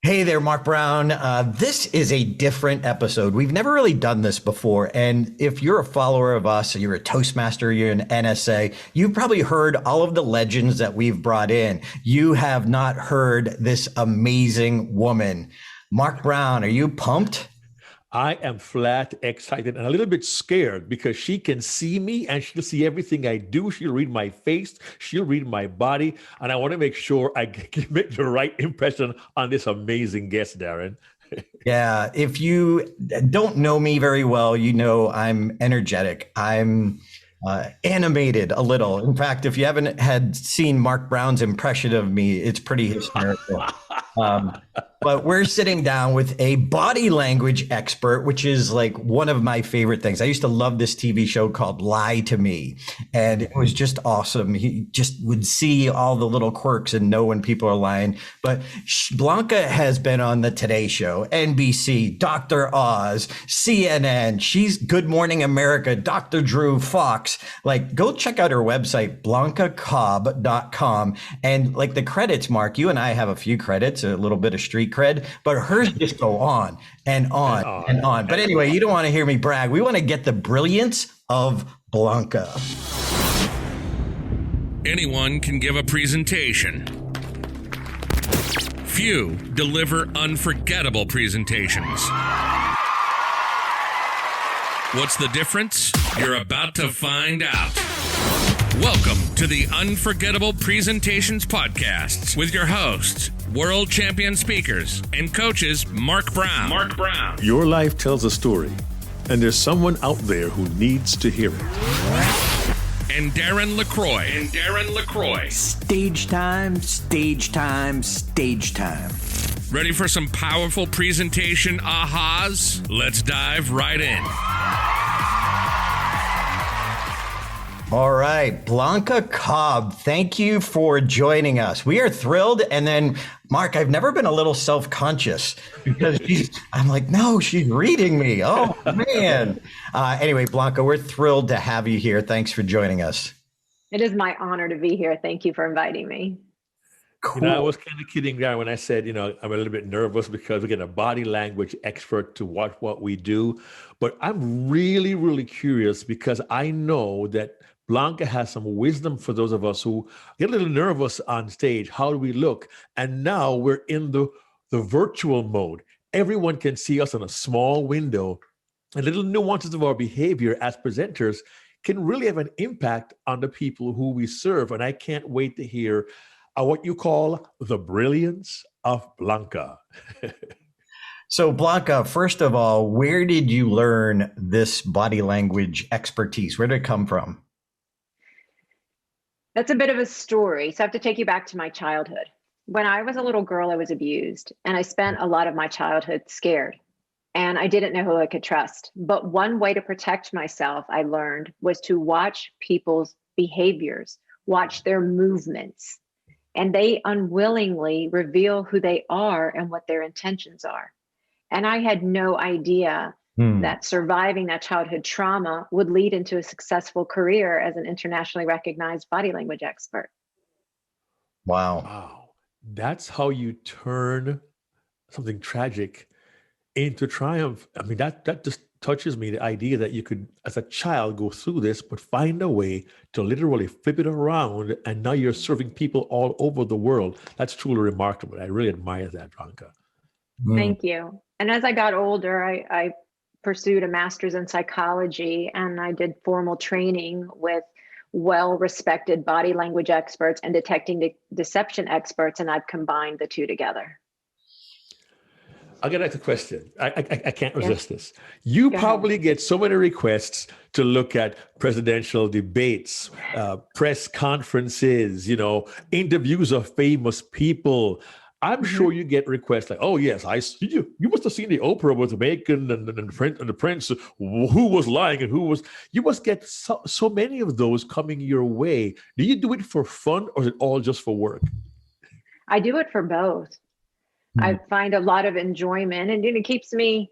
Hey there, Mark Brown. This is a different episode. We've never really done this before. And if you're a follower of us, or you're a Toastmaster, you're an NSA, you've probably heard all of the legends that we've brought in. You have not heard this amazing woman. Mark Brown, are you pumped? I am flat excited and a little bit scared because she can see me and she'll see everything I do. She'll read my face, she'll read my body, and I want to make sure I can make the right impression on this amazing guest, Darren. Yeah, if you don't know me very well, you know I'm energetic. I'm animated a little. In fact, if you haven't had seen Mark Brown's impression of me, it's pretty hysterical. But we're sitting down with a body language expert, which is like one of my favorite things. I used to love this TV show called Lie to Me, and it was just awesome. He just would see all the little quirks and know when people are lying. But Blanca has been on the Today Show, NBC, Dr. Oz, CNN. She's Good Morning America, Dr. Drew, Fox. Like, go check out her website, BlancaCobb.com. And like the credits, Mark, you and I have a few credits, a little bit of street cred, but hers just go on and on and on. But anyway, you don't want to hear me brag. We want to get the brilliance of Blanca. Anyone can give a presentation. Few deliver unforgettable presentations. What's the difference? You're about to find out. Welcome to the Unforgettable Presentations Podcasts with your hosts, world champion speakers and coaches Mark Brown. Your life tells a story, and there's someone out there who needs to hear it. And Darren LaCroix. Stage time, stage time, stage time. Ready for some powerful presentation ahas? Let's dive right in. All right, Blanca Cobb, thank you for joining us. We are thrilled. And then, Mark, I've never been a little self-conscious because I'm like, no, she's reading me. Oh, man. Anyway, Blanca, we're thrilled to have you here. Thanks for joining us. It is my honor to be here. Thank you for inviting me. Cool. I was kind of kidding there when I said, I'm a little bit nervous because we're getting a body language expert to watch what we do. But I'm really, really curious because I know that Blanca has some wisdom for those of us who get a little nervous on stage. How do we look? And now we're in the virtual mode. Everyone can see us in a small window, and little nuances of our behavior as presenters can really have an impact on the people who we serve. And I can't wait to hear what you call the brilliance of Blanca. So, Blanca, first of all, where did you learn this body language expertise? Where did it come from? That's a bit of a story. So I have to take you back to my childhood. When I was a little girl, I was abused, and I spent a lot of my childhood scared, and I didn't know who I could trust. But one way to protect myself, I learned, was to watch people's behaviors, watch their movements, and they unwillingly reveal who they are and what their intentions are. And I had no idea that surviving that childhood trauma would lead into a successful career as an internationally recognized body language expert. Wow. That's how you turn something tragic into triumph. I mean, that just touches me, the idea that you could, as a child, go through this, but find a way to literally flip it around, and now you're serving people all over the world. That's truly remarkable. I really admire that, Blanca. Thank you. And as I got older, I pursued a master's in psychology, and I did formal training with well-respected body language experts and detecting deception experts, and I've combined the two together. I'll get back to the question. I can't resist this. You probably get so many requests to look at presidential debates, press conferences, interviews of famous people. I'm sure you get requests like, "Oh yes, I see you. You must have seen the Oprah with Meghan and the Prince. Who was lying and who was?" You must get so many of those coming your way. Do you do it for fun, or is it all just for work? I do it for both. I find a lot of enjoyment, and it keeps me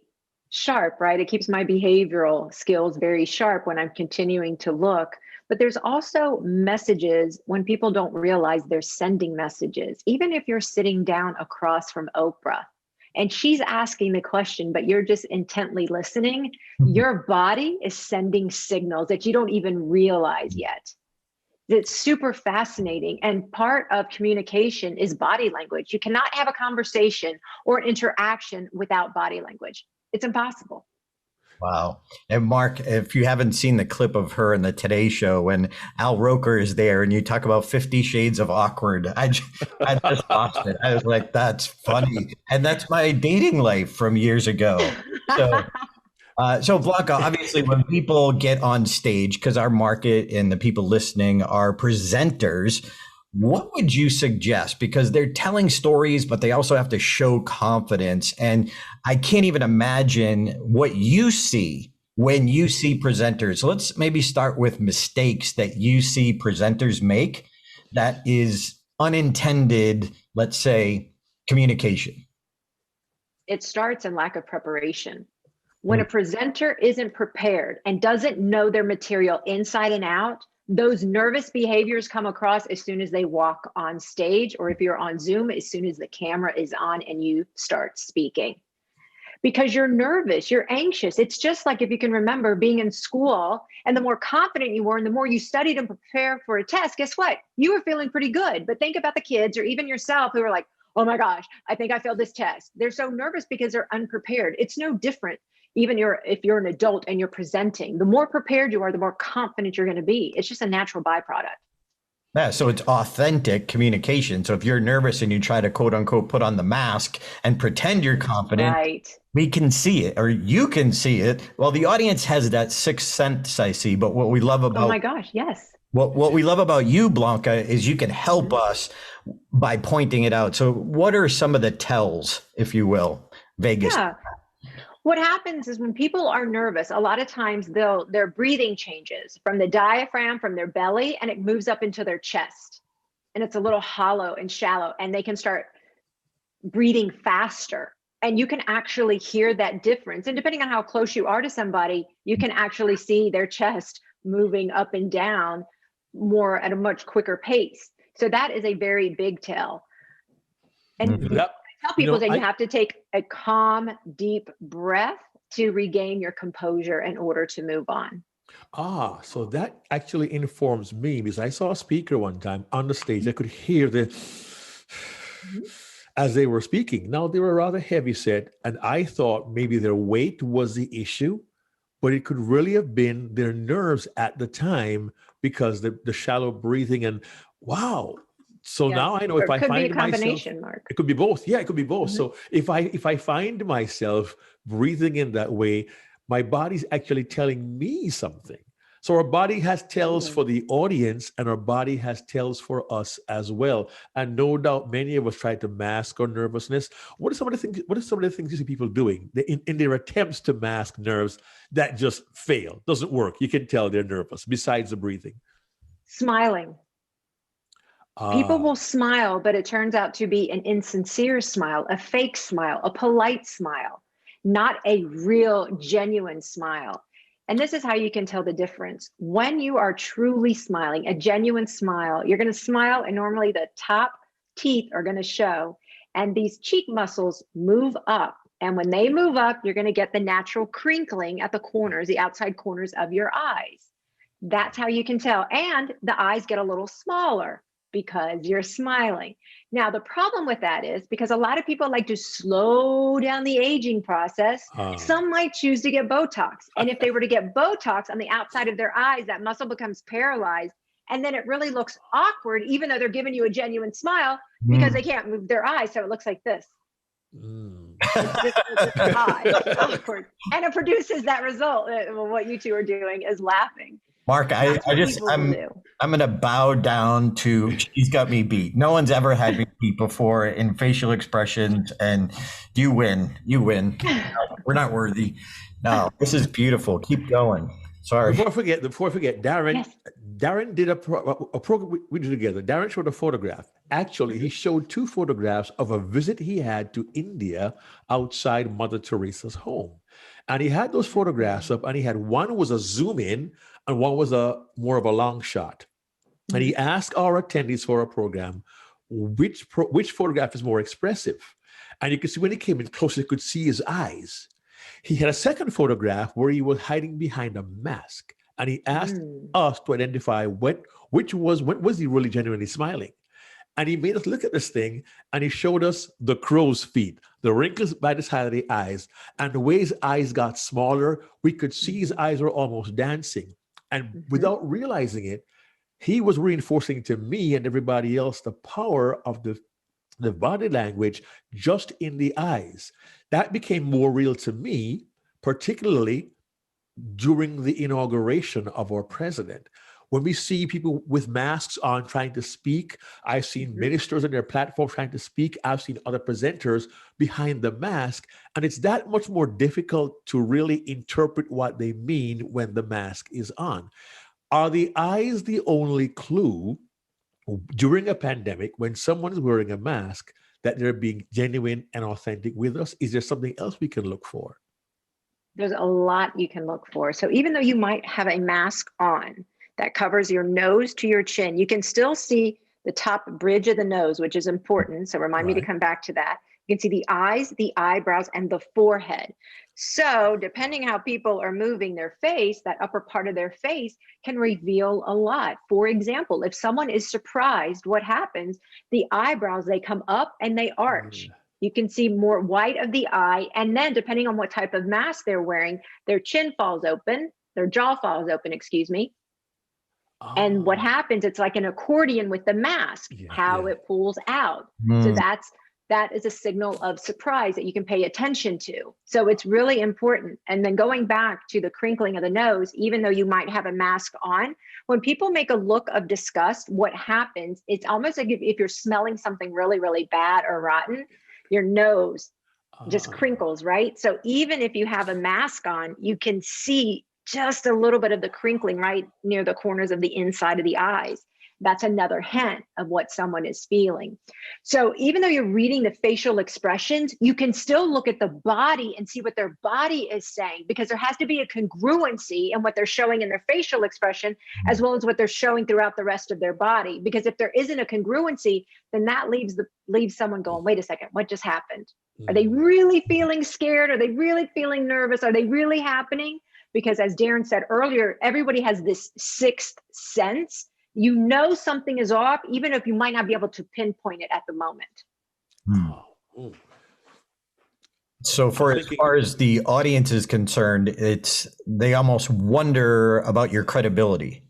sharp, right? It keeps my behavioral skills very sharp when I'm continuing to look. But there's also messages when people don't realize they're sending messages. Even if you're sitting down across from Oprah, and she's asking the question, but you're just intently listening, your body is sending signals that you don't even realize yet. It's super fascinating. And part of communication is body language. You cannot have a conversation or interaction without body language. It's impossible. Wow. And Mark, if you haven't seen the clip of her in the Today Show when Al Roker is there and you talk about 50 Shades of Awkward, I just lost it. I was like, that's funny. And that's my dating life from years ago. So Blanca, obviously when people get on stage, because our market and the people listening are presenters, what would you suggest? Because they're telling stories, but they also have to show confidence. And I can't even imagine what you see when you see presenters. So let's maybe start with mistakes that you see presenters make that is unintended, let's say, communication. It starts in lack of preparation. When a presenter isn't prepared and doesn't know their material inside and out, those nervous behaviors come across as soon as they walk on stage, or if you're on Zoom, as soon as the camera is on and you start speaking. Because you're nervous, you're anxious. It's just like if you can remember being in school, and the more confident you were and the more you studied and prepared for a test, guess what? You were feeling pretty good. But think about the kids or even yourself who are like, oh my gosh, I think I failed this test. They're so nervous because they're unprepared. It's no different. Even if you're an adult and you're presenting, the more prepared you are, the more confident you're going to be. It's just a natural byproduct. Yeah, so it's authentic communication. So if you're nervous and you try to quote unquote put on the mask and pretend you're confident, right, we can see it, or you can see it. Well, the audience has that sixth sense, I see. But what we love about, oh my gosh, yes. What we love about you, Blanca, is you can help us by pointing it out. So what are some of the tells, if you will, Vegas? Yeah. What happens is when people are nervous, a lot of times their breathing changes from the diaphragm, from their belly, and it moves up into their chest. And it's a little hollow and shallow, and they can start breathing faster. And you can actually hear that difference. And depending on how close you are to somebody, you can actually see their chest moving up and down more at a much quicker pace. So that is a very big tell. And tell people that you have to take a calm, deep breath to regain your composure in order to move on. So that actually informs me, because I saw a speaker one time on the stage. I could hear as they were speaking. Now they were rather heavy set, and I thought maybe their weight was the issue, but it could really have been their nerves at the time because the shallow breathing and wow. So now I know if I find myself, Mark. It could be both. Yeah, it could be both. Mm-hmm. So if I find myself breathing in that way, my body's actually telling me something. So our body has tells for the audience, and our body has tells for us as well. And no doubt many of us try to mask our nervousness. What are some of the things you see people doing in their attempts to mask nerves that just fail? Doesn't work. You can tell they're nervous besides the breathing. Smiling. People will smile, but it turns out to be an insincere smile, a fake smile, a polite smile, not a real, genuine smile. And this is how you can tell the difference. When you are truly smiling, a genuine smile, you're going to smile, and normally the top teeth are going to show, and these cheek muscles move up. And when they move up, you're going to get the natural crinkling at the corners, the outside corners of your eyes. That's how you can tell. And the eyes get a little smaller because you're smiling. Now, the problem with that is because a lot of people like to slow down the aging process. Some might choose to get Botox. And if they were to get Botox on the outside of their eyes, that muscle becomes paralyzed. And then it really looks awkward, even though they're giving you a genuine smile, because they can't move their eyes. So it looks like this. It's awkward. And it produces that result. What you two are doing is laughing. Mark, I'm going to bow down to, she's got me beat. No one's ever had me beat before in facial expressions, and you win. No, we're not worthy. No, this is beautiful. Keep going. Sorry. Before I forget, Darren, Darren did a program we did together. Darren showed a photograph. Actually, he showed 2 photographs of a visit he had to India outside Mother Teresa's home. And he had those photographs up, and he had one was a zoom in and one was a more of a long shot. And he asked our attendees for a program, which photograph is more expressive? And you could see when he came in closer, you could see his eyes. He had a second photograph where he was hiding behind a mask. And he asked us to identify when was he really genuinely smiling. And he made us look at this thing, and he showed us the crow's feet, the wrinkles by the side of the eyes, and the way his eyes got smaller. We could see his eyes were almost dancing. And without realizing it, he was reinforcing to me and everybody else the power of the body language just in the eyes. That became more real to me, particularly during the inauguration of our president. When we see people with masks on trying to speak, I've seen ministers on their platform trying to speak. I've seen other presenters behind the mask. And it's that much more difficult to really interpret what they mean when the mask is on. Are the eyes the only clue during a pandemic when someone's wearing a mask that they're being genuine and authentic with us? Is there something else we can look for? There's a lot you can look for. So even though you might have a mask on that covers your nose to your chin, you can still see the top bridge of the nose, which is important. So remind me to come back to that. You can see the eyes, the eyebrows, and the forehead. So depending how people are moving their face, that upper part of their face can reveal a lot. For example, if someone is surprised, what happens? The eyebrows, they come up and they arch. You can see more white of the eye. And then depending on what type of mask they're wearing, their chin falls open, their jaw falls open, excuse me. And what happens, it's like an accordion with the mask, how it pulls out. So that is a signal of surprise that you can pay attention to. So it's really important. And then going back to the crinkling of the nose, even though you might have a mask on, when people make a look of disgust, what happens, it's almost like if you're smelling something really, really bad or rotten, your nose just crinkles, right? So even if you have a mask on, you can see just a little bit of the crinkling right near the corners of the inside of the eyes. That's another hint of what someone is feeling. So even though you're reading the facial expressions, you can still look at the body and see what their body is saying, because there has to be a congruency in what they're showing in their facial expression, as well as what they're showing throughout the rest of their body. Because if there isn't a congruency, then that leaves someone going, wait a second, what just happened? Are they really feeling scared? Are they really feeling nervous? Are they really happening? Because as Darren said earlier, everybody has this sixth sense. You know something is off, even if you might not be able to pinpoint it at the moment. So as far as the audience is concerned, they almost wonder about your credibility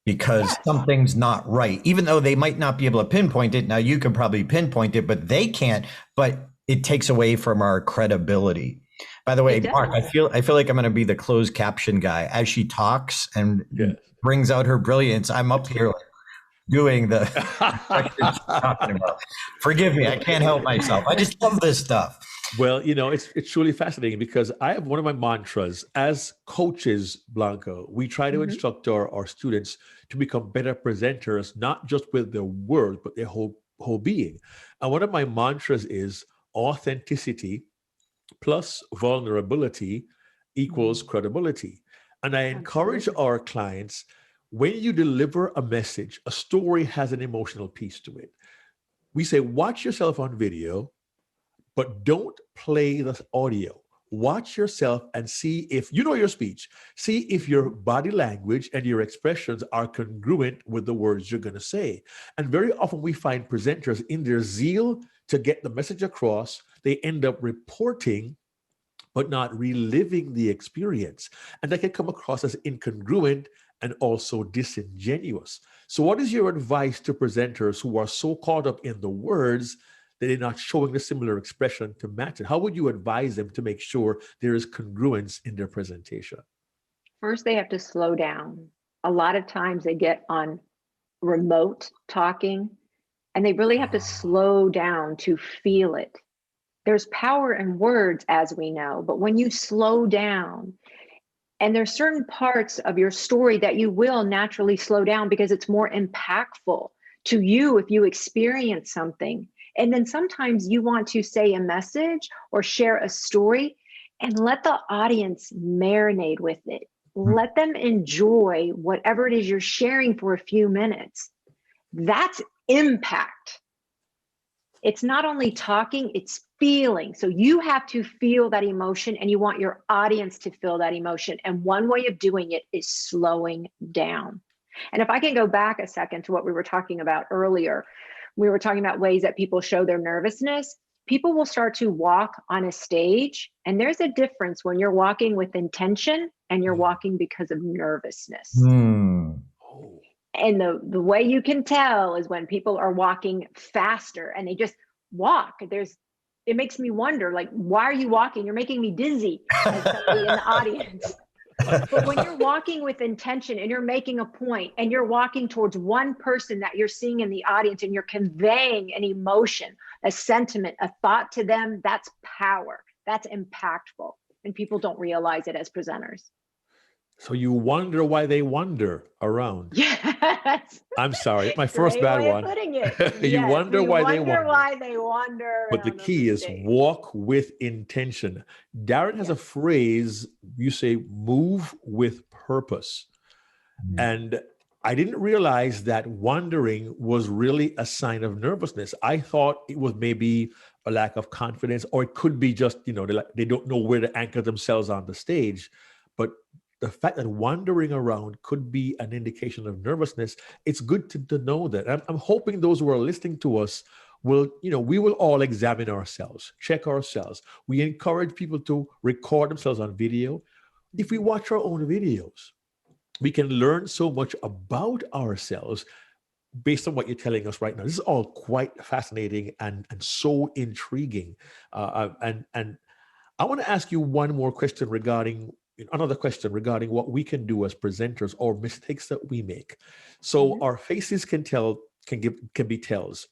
because something's not right, even though they might not be able to pinpoint it. Now you can probably pinpoint it, but they can't, but it takes away from our credibility. By the way, Mark, I feel like I'm going to be the closed caption guy as she talks and brings out her brilliance. I'm up here doing the talking about. Forgive me, I can't help myself. I just love this stuff. Well, it's truly fascinating because I have one of my mantras as coaches, Blanca. We try to instruct our students to become better presenters, not just with their words, but their whole being. And one of my mantras is authenticity plus vulnerability equals credibility. And I encourage our clients, when you deliver a message, a story has an emotional piece to it. We say, watch yourself on video, but don't play the audio. Watch yourself and see if you know your speech. See if your body language and your expressions are congruent with the words you're going to say. And very often we find presenters in their zeal to get the message across, they end up reporting, but not reliving the experience. And that can come across as incongruent and also disingenuous. So what is your advice to presenters who are so caught up in the words that they're not showing the similar expression to match it? How would you advise them to make sure there is congruence in their presentation? First, they have to slow down. A lot of times they get on remote talking, and they really have to slow down to feel it. There's power in words, as we know, but when you slow down, and there's certain parts of your story that you will naturally slow down because it's more impactful to you if you experience something. And then sometimes you want to say a message or share a story and let the audience marinate with it. Let them enjoy whatever it is you're sharing for a few minutes. That's impact. It's not only talking, it's feeling. So you have to feel that emotion and you want your audience to feel that emotion. And one way of doing it is slowing down. And if I can go back a second to what we were talking about earlier, we were talking about ways that people show their nervousness. People will start to walk on a stage, and there's a difference when you're walking with intention and you're walking because of nervousness. And the way you can tell is when people are walking faster and they just walk. It makes me wonder, like, why are you walking? You're making me dizzy as somebody in the audience. But when you're walking with intention and you're making a point and you're walking towards one person that you're seeing in the audience and you're conveying an emotion, a sentiment, a thought to them, that's power. That's impactful. And people don't realize it as presenters. So you wonder why they wander around. Yes. I'm sorry, my first bad one. Putting it. You Yes, wonder why they wander. Why they wander. But the key is walk with intention. Darren has a phrase, you say, move with purpose. And I didn't realize that wandering was really a sign of nervousness. I thought it was maybe a lack of confidence, or it could be just, they don't know where to anchor themselves on the stage. But the fact that wandering around could be an indication of nervousness, it's good to know that. I'm hoping those who are listening to us will, we will all examine ourselves, check ourselves. We encourage people to record themselves on video. If we watch our own videos, we can learn so much about ourselves based on what you're telling us right now. This is all quite fascinating and so intriguing. And I want to ask you one more question regarding what we can do as presenters or mistakes that we make. So our faces can be tells.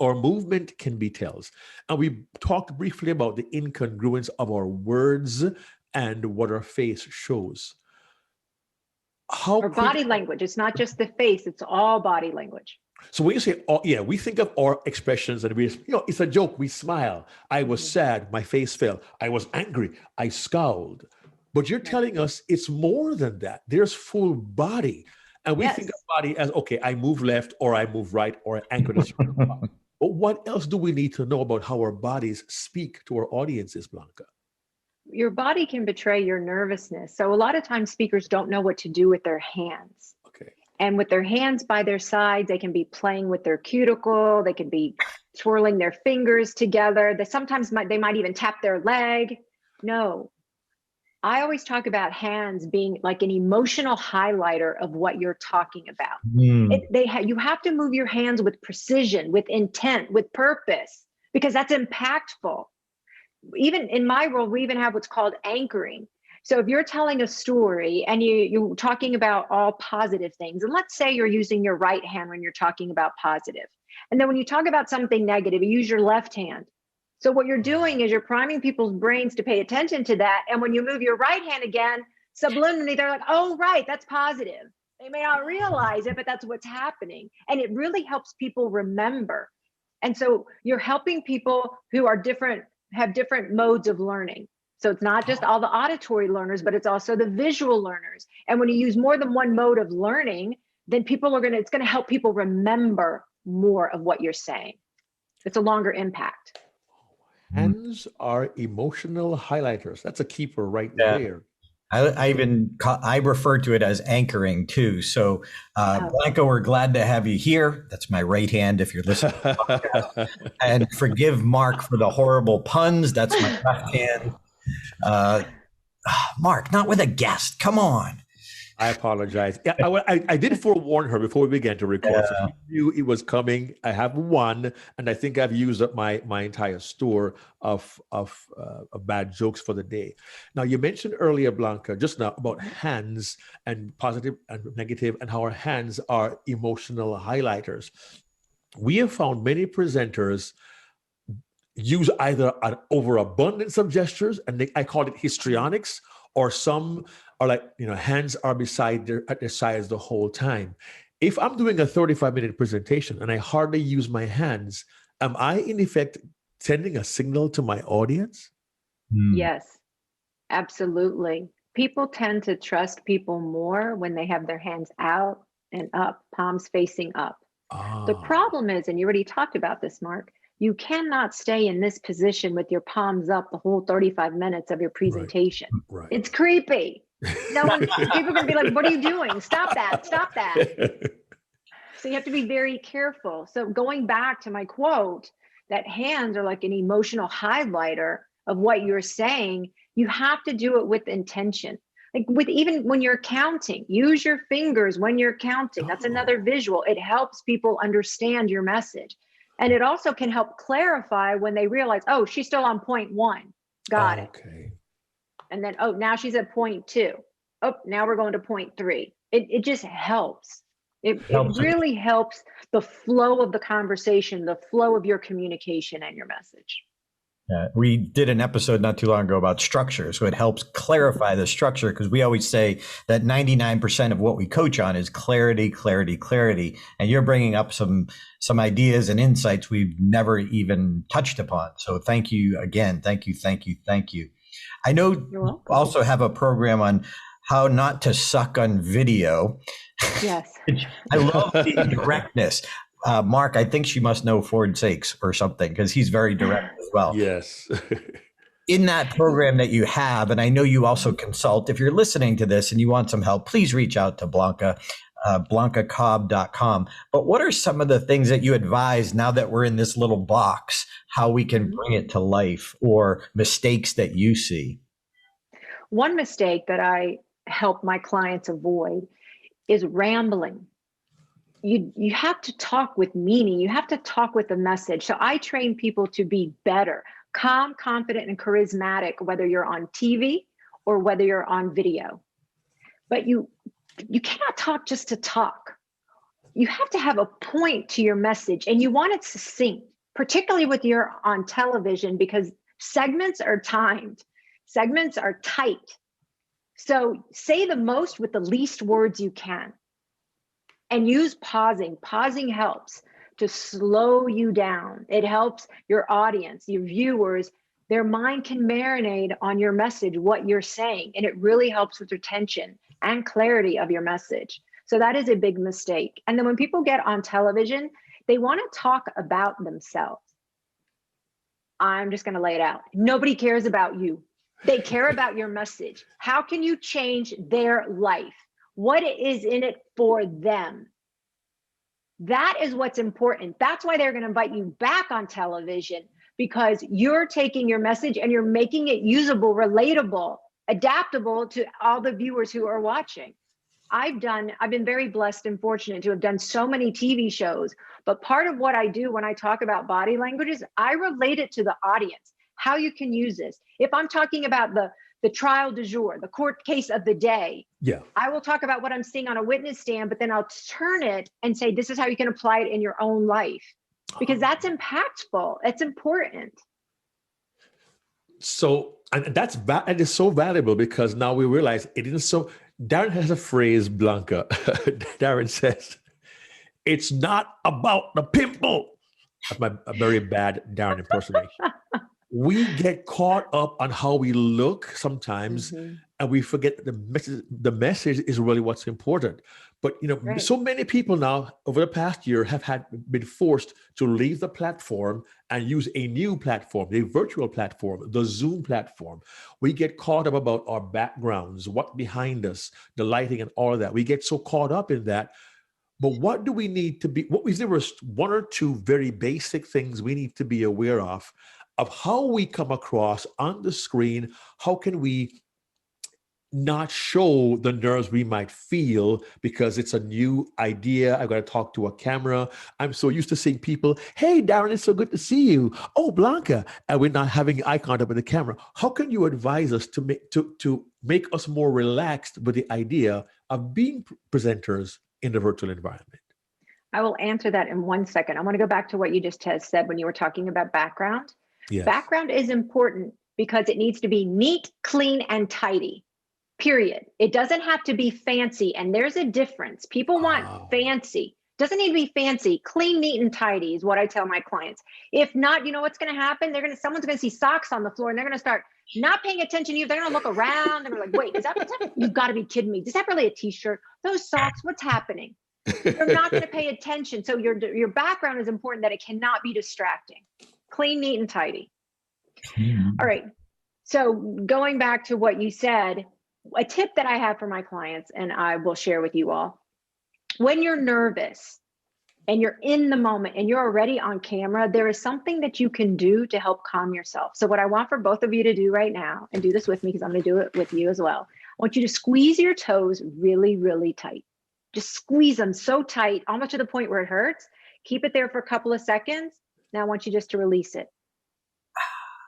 Our movement can be tells. And we talked briefly about the incongruence of our words and what our face shows. Or body language. It's not just the face, it's all body language. So when you say, we think of our expressions and it's a joke. We smile. I was sad. My face fell. I was angry. I scowled. But you're telling us it's more than that. There's full body. And we think of body as, okay, I move left or I move right or I anchor the certain spot. But what else do we need to know about how our bodies speak to our audiences, Blanca? Your body can betray your nervousness. So a lot of times speakers don't know what to do with their hands. Okay. And with their hands by their sides, they can be playing with their cuticle. They can be twirling their fingers together. They might even tap their leg. No. I always talk about hands being like an emotional highlighter of what you're talking about. You have to move your hands with precision, with intent, with purpose, because that's impactful. Even in my world, we even have what's called anchoring. So if you're telling a story and you're talking about all positive things, and let's say you're using your right hand when you're talking about positive, and then when you talk about something negative, you use your left hand. So what you're doing is you're priming people's brains to pay attention to that. And when you move your right hand again, subliminally, they're like, oh, right, that's positive. They may not realize it, but that's what's happening. And it really helps people remember. And so you're helping people who are have different modes of learning. So it's not just all the auditory learners, but it's also the visual learners. And when you use more than one mode of learning, then it's going to help people remember more of what you're saying. It's a longer impact. Hands are emotional highlighters. That's a keeper right there. I refer to it as anchoring too. So, Blanca, we're glad to have you here. That's my right hand if you're listening. And forgive Mark for the horrible puns. That's my left hand. Mark, not with a guest. Come on. I apologize. Yeah, I did forewarn her before we began to record. So she knew it was coming. I have one, and I think I've used up my entire store of bad jokes for the day. Now, you mentioned earlier, Blanca, just now about hands and positive and negative, and how our hands are emotional highlighters. We have found many presenters use either an overabundance of gestures, and I call it histrionics, or some are like, hands are at their sides the whole time. If I'm doing a 35-minute presentation and I hardly use my hands, am I in effect sending a signal to my audience? Yes, absolutely. People tend to trust people more when they have their hands out and up, palms facing up. The problem is, and you already talked about this, Mark, You cannot stay in this position with your palms up the whole 35 minutes of your presentation. Right. It's creepy. No one, people are going to be like, what are you doing? Stop that. Stop that. So you have to be very careful. So going back to my quote, that hands are like an emotional highlighter of what you're saying. You have to do it with intention. Like with even when you're counting, use your fingers when you're counting. That's another visual. It helps people understand your message. And it also can help clarify when they realize, oh, she's still on point 1. Got it. Okay. And then, oh, now she's at point 2. Oh, now we're going to point 3. It just helps. It really helps the flow of the conversation, the flow of your communication and your message. We did an episode not too long ago about structure. So it helps clarify the structure, because we always say that 99% of what we coach on is clarity, clarity, clarity. And you're bringing up some ideas and insights we've never even touched upon. So thank you again. Thank you. I know you also have a program on how not to suck on video. Yes. I love the directness. Mark, I think she must know Ford Sakes or something, because he's very direct as well. Yes. In that program that you have, and I know you also consult, if you're listening to this and you want some help, please reach out to Blanca, BlancaCobb.com. But what are some of the things that you advise now that we're in this little box, how we can bring it to life, or mistakes that you see? One mistake that I help my clients avoid is rambling. You have to talk with meaning. You have to talk with a message. So I train people to be better, calm, confident, and charismatic, whether you're on TV or whether you're on video. But you cannot talk just to talk. You have to have a point to your message, and you want it succinct, particularly with you're on television, because segments are timed. Segments are tight. So say the most with the least words you can. And use pausing. Pausing helps to slow you down. It helps your audience, your viewers, their mind can marinate on your message, what you're saying. And it really helps with retention and clarity of your message. So that is a big mistake. And then when people get on television, they want to talk about themselves. I'm just going to lay it out. Nobody cares about you. They care about your message. How can you change their life? What is in it for them? That is what's important. That's why they're going to invite you back on television, because you're taking your message and you're making it usable, relatable, adaptable to all the viewers who are watching. I've been very blessed and fortunate to have done so many TV shows, but part of what I do when I talk about body language is I relate it to the audience, how you can use this. If I'm talking about the trial du jour, the court case of the day, I will talk about what I'm seeing on a witness stand, but then I'll turn it and say, this is how you can apply it in your own life, because that's impactful. It's important. So, and that is so valuable, because now we realize it isn't so. Darren has a phrase, Blanca. Darren says, it's not about the pimple. That's a very bad Darren impersonation. We get caught up on how we look sometimes, and we forget the message is really what's important. But so many people now over the past year have been forced to leave the platform and use a new platform, a virtual platform, the Zoom platform. We get caught up about our backgrounds, what's behind us, the lighting and all of that. We get so caught up in that. But what do we need to be? What is there was one or two very basic things we need to be aware of how we come across on the screen? How can we not show the nerves we might feel because it's a new idea? I've got to talk to a camera. I'm so used to seeing people, hey, Darren, it's so good to see you. Oh, Blanca. And we're not having eye contact with the camera. How can you advise us to make us more relaxed with the idea of being presenters in the virtual environment? I will answer that in 1 second. I want to go back to what you just said when you were talking about background. Yes. Background is important because it needs to be neat, clean, and tidy, period. It doesn't have to be fancy. And there's a difference. People want fancy. Doesn't need to be fancy. Clean, neat, and tidy is what I tell my clients. If not, you know what's going to happen? Someone's going to see socks on the floor, and they're going to start not paying attention to you. They're going to look around. They're like, wait, is that you've got to be kidding me. Is that really a t-shirt? Those socks, what's happening? You're not going to pay attention. So your background is important, that it cannot be distracting. Clean, neat, and tidy. All right. So going back to what you said, a tip that I have for my clients, and I will share with you all, when you're nervous and you're in the moment and you're already on camera, there is something that you can do to help calm yourself. So what I want for both of you to do right now, and do this with me because I'm going to do it with you as well, I want you to squeeze your toes really, really tight. Just squeeze them so tight, almost to the point where it hurts. Keep it there for a couple of seconds. Now I want you just to release it.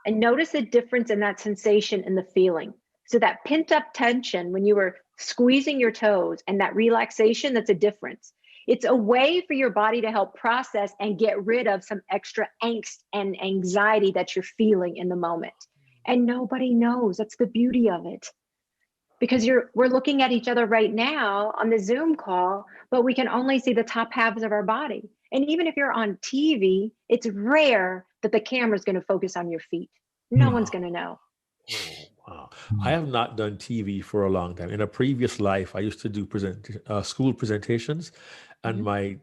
And notice the difference in that sensation and the feeling. So that pent up tension when you were squeezing your toes and that relaxation, that's a difference. It's a way for your body to help process and get rid of some extra angst and anxiety that you're feeling in the moment. And nobody knows. That's the beauty of it. Because we're looking at each other right now on the Zoom call, but we can only see the top halves of our body. And even if you're on TV, it's rare that the camera's going to focus on your feet. No one's going to know. Oh, wow. I have not done TV for a long time. In a previous life, I used to do school presentations, and my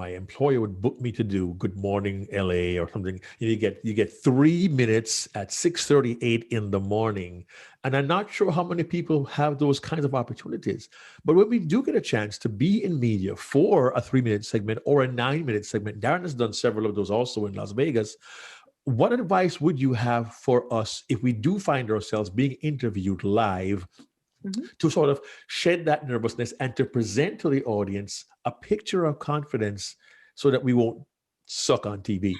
employer would book me to do Good Morning LA or something. You get 3 minutes at 6:38 in the morning, and I'm not sure how many people have those kinds of opportunities. But when we do get a chance to be in media for a 3-minute segment or a 9-minute segment, Darren has done several of those also in Las Vegas. What advice would you have for us if we do find ourselves being interviewed live to sort of shed that nervousness and to present to the audience a picture of confidence so that we won't suck on TV?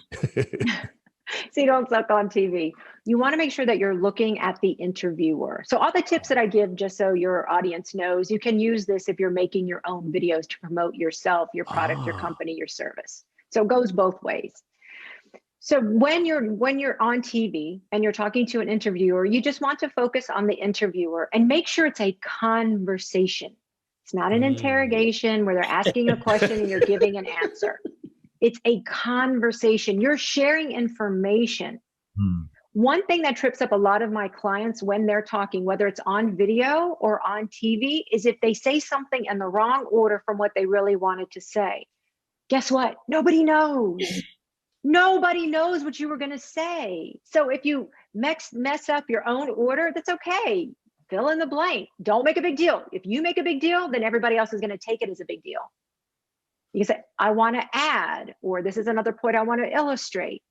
So you don't suck on TV. You want to make sure that you're looking at the interviewer. So all the tips that I give, just so your audience knows, you can use this if you're making your own videos to promote yourself, your product, your company, your service. So it goes both ways. So when you're on TV and you're talking to an interviewer, you just want to focus on the interviewer and make sure it's a conversation. It's not an interrogation where they're asking a question and you're giving an answer. It's a conversation. You're sharing information. One thing that trips up a lot of my clients when they're talking, whether it's on video or on TV, is if they say something in the wrong order from what they really wanted to say. Guess what? Nobody knows. Nobody knows what you were going to say. So if you mess up your own order, that's okay. Fill in the blank. Don't make a big deal. If you make a big deal, then everybody else is going to take it as a big deal. You can say, I want to add, or this is another point I want to illustrate.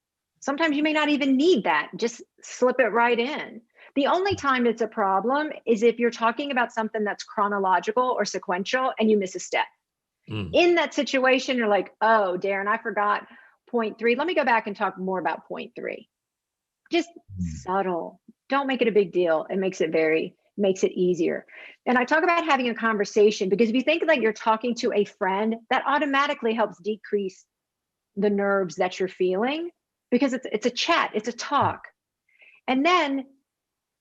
Sometimes you may not even need that. Just slip it right in. The only time it's a problem is if you're talking about something that's chronological or sequential and you miss a step. In that situation, you're like, oh, Darren, I forgot point 3. Let me go back and talk more about point 3. Just subtle. Don't make it a big deal. It makes it easier. And I talk about having a conversation because if you think like you're talking to a friend, that automatically helps decrease the nerves that you're feeling because it's a chat, it's a talk. And then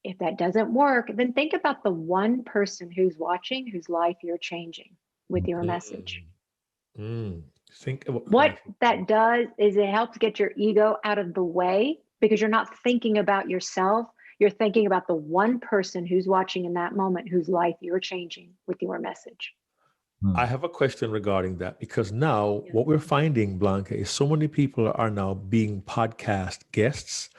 if that doesn't work, then think about the one person who's watching, whose life you're changing with your message. Think about what that does is it helps get your ego out of the way because you're not thinking about yourself. You're thinking about the one person who's watching in that moment, whose life you're changing with your message. I have a question regarding that because now what we're finding, Blanca, is so many people are now being podcast guests.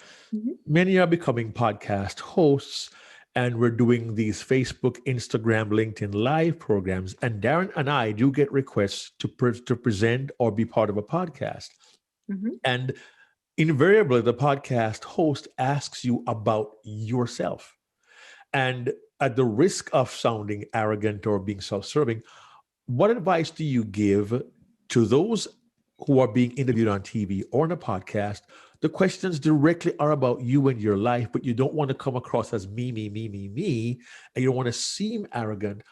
Many are becoming podcast hosts. And we're doing these Facebook, Instagram, LinkedIn live programs. And Darren and I do get requests to present or be part of a podcast. And invariably, the podcast host asks you about yourself. And at the risk of sounding arrogant or being self-serving, what advice do you give to those who are being interviewed on TV or on a podcast? The questions directly are about you and your life, but you don't want to come across as me, and you don't want to seem arrogant.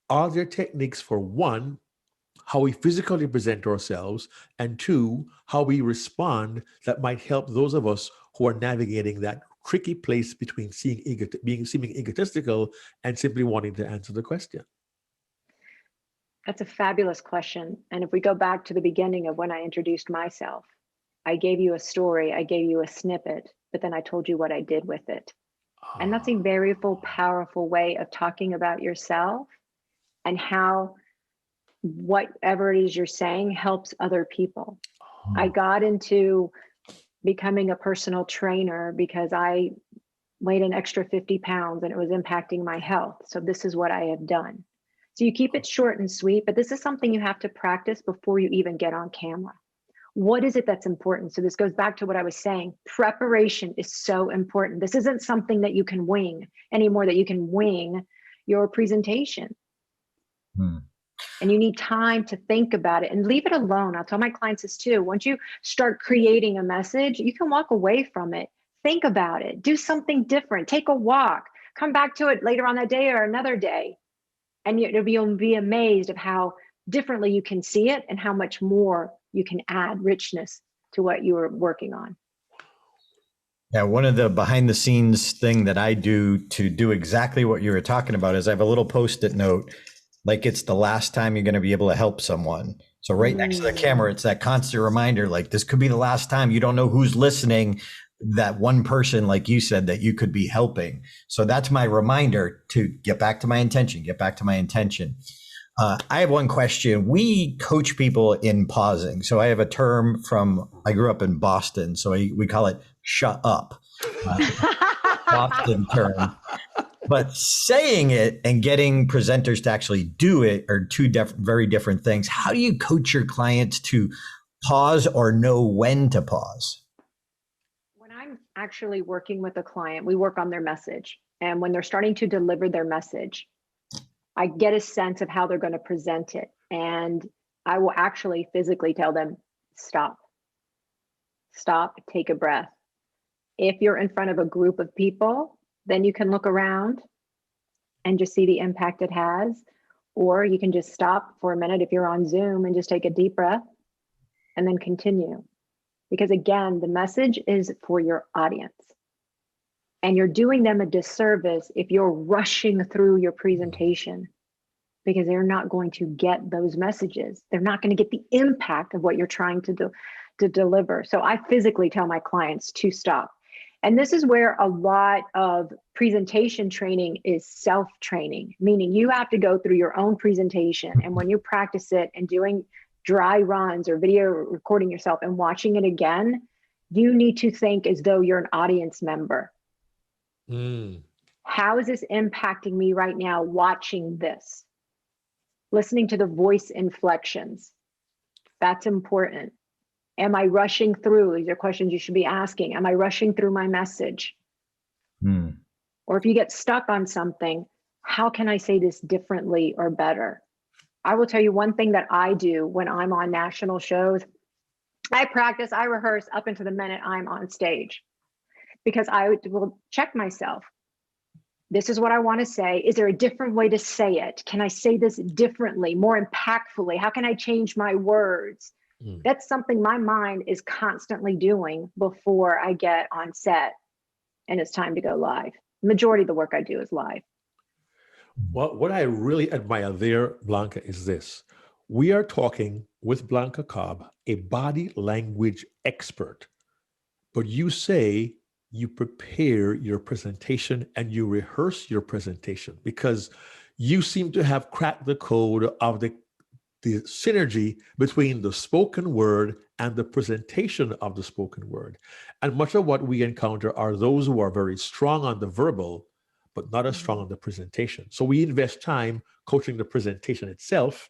Are there techniques for one, how we physically present ourselves, and two, how we respond that might help those of us who are navigating that tricky place between seeming egotistical and simply wanting to answer the question? That's a fabulous question. And if we go back to the beginning of when I introduced myself, I gave you a story, I gave you a snippet, but then I told you what I did with it. And that's a very powerful way of talking about yourself and how whatever it is you're saying helps other people. I got into becoming a personal trainer because I weighed an extra 50 pounds and it was impacting my health. So this is what I have done. So you keep it short and sweet, but this is something you have to practice before you even get on camera. What is it that's important? So this goes back to what I was saying. Preparation is so important. This isn't something that you can wing anymore, that you can wing your presentation. And you need time to think about it and leave it alone. I'll tell my clients this too. Once you start creating a message, you can walk away from it. Think about it. Do something different. Take a walk. Come back to it later on that day or another day. And you'll be amazed of how differently you can see it and how much more you can add richness to what you were working on. Yeah, one of the behind the scenes thing that I do to do exactly what you were talking about is I have a little Post-it note, like it's the last time you're going to be able to help someone. So right next to the camera, it's that constant reminder, like this could be the last time. You don't know who's listening, that one person, like you said, that you could be helping. So that's my reminder to get back to my intention, get back to my intention. I have one question. We coach people in pausing. So I have a term I grew up in Boston, so we call it shut up. Boston term. But saying it and getting presenters to actually do it are two very different things. How do you coach your clients to pause or know when to pause? When I'm actually working with a client, we work on their message. And when they're starting to deliver their message, I get a sense of how they're going to present it. And I will actually physically tell them, stop, take a breath. If you're in front of a group of people, then you can look around and just see the impact it has. Or you can just stop for a minute if you're on Zoom and just take a deep breath and then continue. Because again, the message is for your audience. And you're doing them a disservice if you're rushing through your presentation, because they're not going to get those messages. They're not going to get the impact of what you're trying to deliver. So I physically tell my clients to stop. And this is where a lot of presentation training is self-training, meaning you have to go through your own presentation. And when you practice it and doing dry runs or video recording yourself and watching it again, you need to think as though you're an audience member. How is this impacting me right now watching this? Listening to the voice inflections. That's important. Am I rushing through? These are questions you should be asking. Am I rushing through my message? Or if you get stuck on something, how can I say this differently or better? I will tell you one thing that I do when I'm on national shows. I practice, I rehearse up until the minute I'm on stage, because I will check myself. This is what I want to say. Is there a different way to say it? Can I say this differently, more impactfully? How can I change my words? That's something my mind is constantly doing before I get on set and it's time to go live. Majority of the work I do is live. Well, what I really admire there, Blanca, is this. We are talking with Blanca Cobb, a body language expert, but you say you prepare your presentation and you rehearse your presentation because you seem to have cracked the code of the synergy between the spoken word and the presentation of the spoken word. And much of what we encounter are those who are very strong on the verbal, but not as strong on the presentation. So we invest time coaching the presentation itself,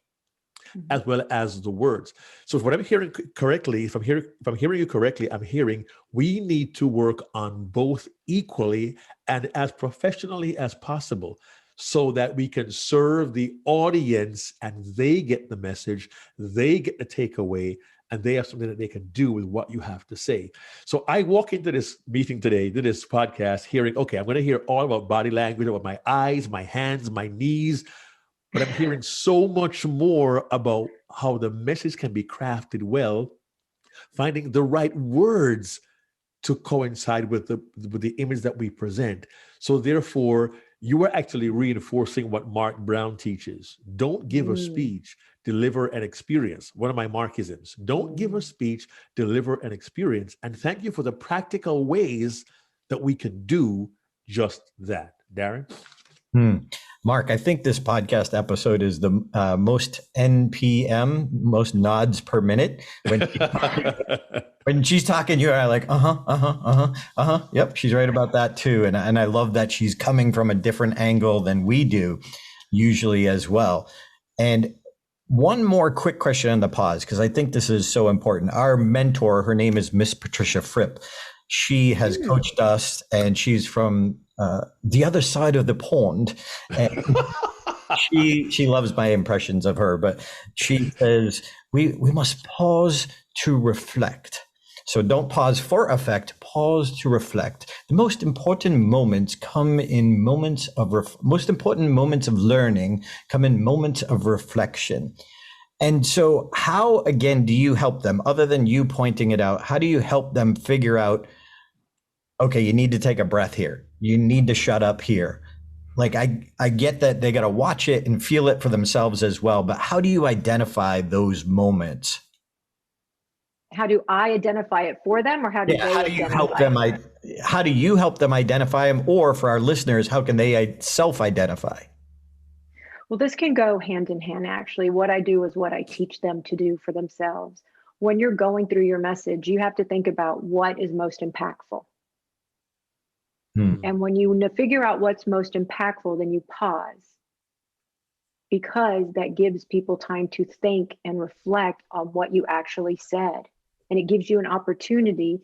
as well as the words. So if what I'm hearing correctly, if I'm hearing you correctly, I'm hearing we need to work on both equally and as professionally as possible, so that we can serve the audience and they get the message, they get the takeaway, and they have something that they can do with what you have to say. So I walk into this meeting today, to this podcast, hearing, okay, I'm going to hear all about body language, about my eyes, my hands, my knees, but I'm hearing so much more about how the message can be crafted well, finding the right words to coincide with the image that we present. So therefore, you are actually reinforcing what Mark Brown teaches. Don't give a speech, deliver an experience. One of my Markisms. Don't give a speech, deliver an experience. And thank you for the practical ways that we can do just that. Darren? Mark, I think this podcast episode is the most NPM, most nods per minute. When she's talking, you are like, yep, she's right about that too. And I love that she's coming from a different angle than we do usually as well. And one more quick question on the pause, because I think this is so important. Our mentor, her name is Miss Patricia Fripp. She has coached us, and she's from the other side of the pond. And she loves my impressions of her, but she says we must pause to reflect. So don't pause for effect, pause to reflect. The most important moments come in moments of most important moments of learning come in moments of reflection. And so how, again, do you help them, other than you pointing it out? How do you help them figure out, okay, you need to take a breath here. You need to shut up here. Like, I get that they got to watch it and feel it for themselves as well, but how do you identify those moments? How do I identify it for them, or how do they how do you help identify them? How do you help them identify them? Or for our listeners, how can they self-identify? Well, this can go hand in hand, actually. What I do is what I teach them to do for themselves. When you're going through your message, you have to think about what is most impactful. And when you figure out what's most impactful, then you pause, because that gives people time to think and reflect on what you actually said. And it gives you an opportunity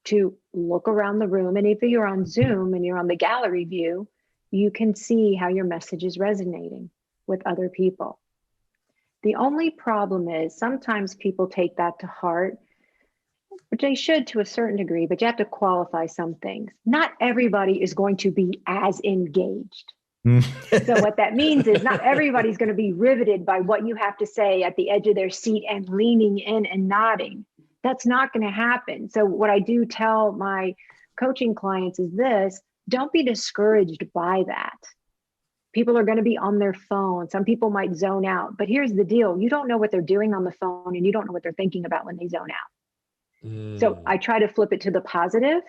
to look around the room. And if you're on Zoom and you're on the gallery view, you can see how your message is resonating with other people. The only problem is sometimes people take that to heart, which they should to a certain degree, but you have to qualify some things. Not everybody is going to be as engaged. So what that means is not everybody's going to be riveted by what you have to say at the edge of their seat and leaning in and nodding. That's not going to happen. So what I do tell my coaching clients is this: don't be discouraged by that. People are going to be on their phone. Some people might zone out, but here's the deal. You don't know what they're doing on the phone, and you don't know what they're thinking about when they zone out. So I try to flip it to the positive,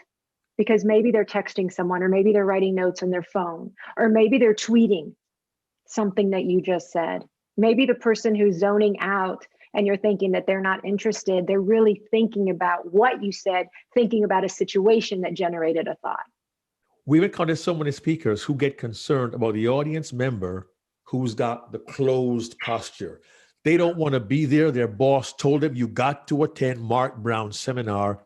because maybe they're texting someone, or maybe they're writing notes on their phone, or maybe they're tweeting something that you just said. Maybe the person who's zoning out and you're thinking that they're not interested, they're really thinking about what you said, thinking about a situation that generated a thought. We've encountered so many speakers who get concerned about the audience member who's got the closed posture. They don't want to be there. Their boss told them you got to attend Mark Brown's seminar,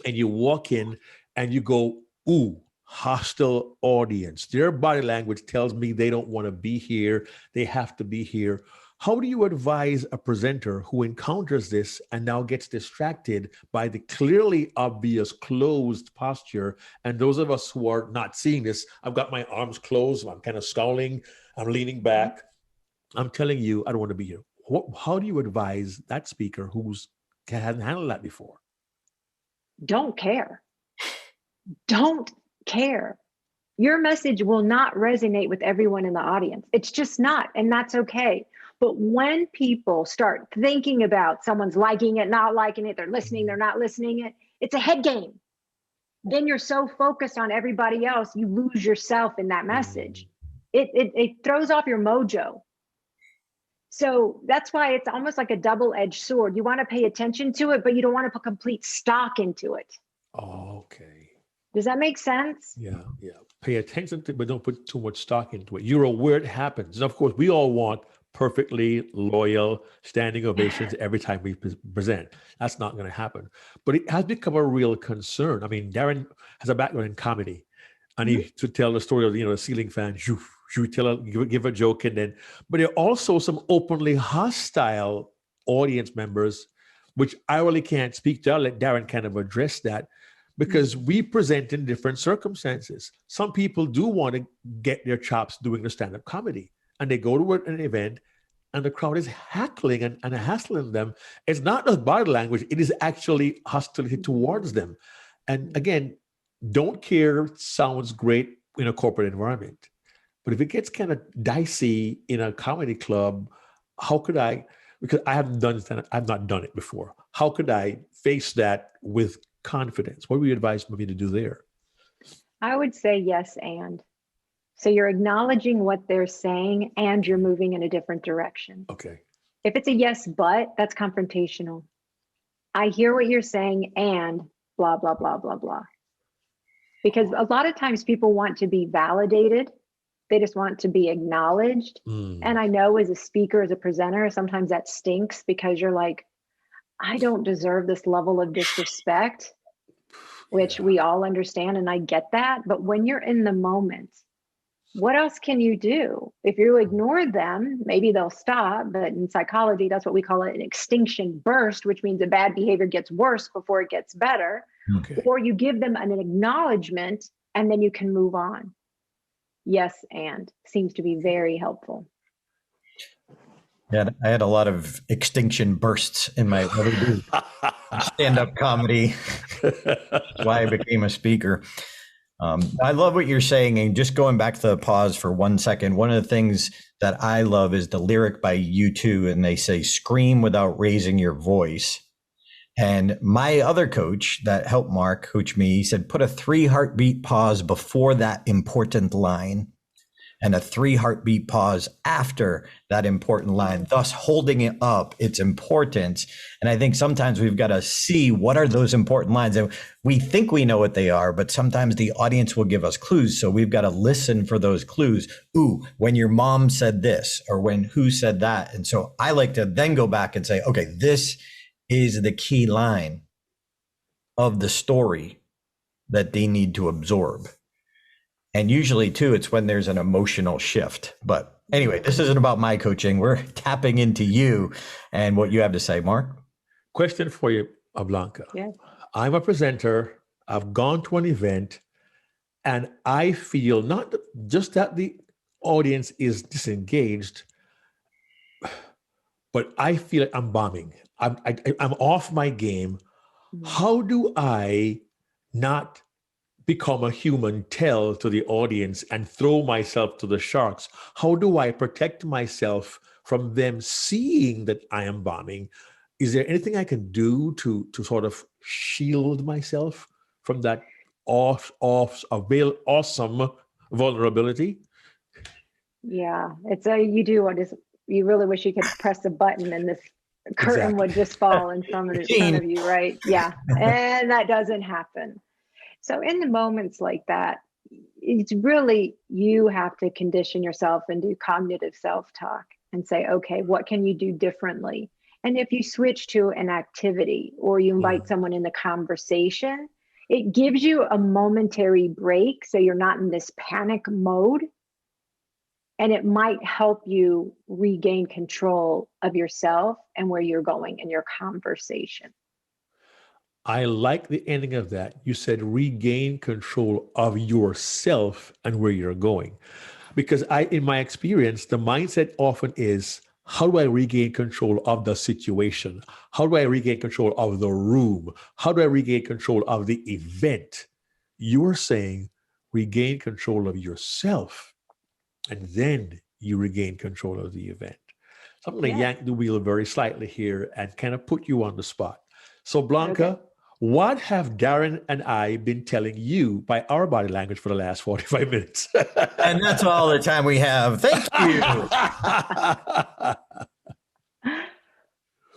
and you walk in and you go, ooh, hostile audience. Their body language tells me they don't want to be here. They have to be here. How do you advise a presenter who encounters this and now gets distracted by the clearly obvious closed posture? And those of us who are not seeing this, I've got my arms closed, I'm kind of scowling, I'm leaning back. I'm telling you, I don't want to be here. How do you advise that speaker who hasn't handled that before? Don't care. Don't care. Your message will not resonate with everyone in the audience. It's just not, and that's okay. But when people start thinking about someone's liking it, not liking it, they're listening, they're not listening it, it's a head game. Then you're so focused on everybody else, you lose yourself in that message. It throws off your mojo. So that's why it's almost like a double-edged sword. You want to pay attention to it, but you don't want to put complete stock into it. Oh, okay. Does that make sense? Yeah. Pay attention to it, but don't put too much stock into it. You're aware it happens. And of course, we all want perfectly loyal standing ovations every time we present. That's not going to happen. But it has become a real concern. I mean, Darren has a background in comedy, and he to tell the story of the ceiling fan. Give a joke, and then. But there are also some openly hostile audience members, which I really can't speak to. I'll let Darren kind of address that, because we present in different circumstances. Some people do want to get their chops doing the stand-up comedy, and they go to an event and the crowd is heckling and hassling them. It's not just body language, it is actually hostility towards them. And again, don't care sounds great in a corporate environment. But if it gets kind of dicey in a comedy club, how could I, because I haven't done stand-up, I've not done it before. How could I face that with confidence? What would you advise me to do there? I would say yes, and So you're acknowledging what they're saying and you're moving in a different direction. Okay. If it's a yes, but, that's confrontational. I hear what you're saying and blah, blah, blah, blah, blah. Because a lot of times people want to be validated. They just want to be acknowledged. And I know as a speaker, as a presenter, sometimes that stinks because you're like, I don't deserve this level of disrespect, which we all understand. And I get that. But when you're in the moment, what else can you do? If you ignore them, maybe they'll stop. But in psychology, that's what we call it, an extinction burst, which means the bad behavior gets worse before it gets better. Okay. Or you give them an acknowledgement and then you can move on. Yes, and seems to be very helpful. Yeah, I had a lot of extinction bursts in my stand-up comedy. That's why I became a speaker. I love what you're saying. And just going back to the pause for 1 second, one of the things that I love is the lyric by U2, and they say, scream without raising your voice. And my other coach that helped Mark coach me, he said, put a 3 heartbeat pause before that important line and a 3 heartbeat pause after that important line, thus holding it up, its importance. And I think sometimes we've got to see what are those important lines. And we think we know what they are, but sometimes the audience will give us clues. So we've got to listen for those clues. Ooh, when your mom said this, or when who said that. And so I like to then go back and say, okay, this is the key line of the story that they need to absorb. And usually too, it's when there's an emotional shift. But anyway, this isn't about my coaching. We're tapping into you and what you have to say, Mark. Question for you, Blanca. Yeah. I'm a presenter. I've gone to an event and I feel not just that the audience is disengaged, but I feel like I'm bombing. I'm off my game. How do I not become a human tell to the audience and throw myself to the sharks? How do I protect myself from them seeing that I am bombing? Is there anything I can do to sort of shield myself from that awesome vulnerability? Yeah, it's you really wish you could press a button and this curtain would just fall in front of you, right? Yeah, and that doesn't happen. So in the moments like that, it's really, you have to condition yourself and do cognitive self-talk and say, okay, what can you do differently? And if you switch to an activity or you invite someone in the conversation, it gives you a momentary break so you're not in this panic mode. And it might help you regain control of yourself and where you're going in your conversation. I like the ending of that. You said regain control of yourself and where you're going. Because in my experience, the mindset often is, how do I regain control of the situation? How do I regain control of the room? How do I regain control of the event? You're saying regain control of yourself, and then you regain control of the event. So I'm going to yank the wheel very slightly here and kind of put you on the spot. So Blanca, what have Darren and I been telling you by our body language for the last 45 minutes? And that's all the time we have. Thank you.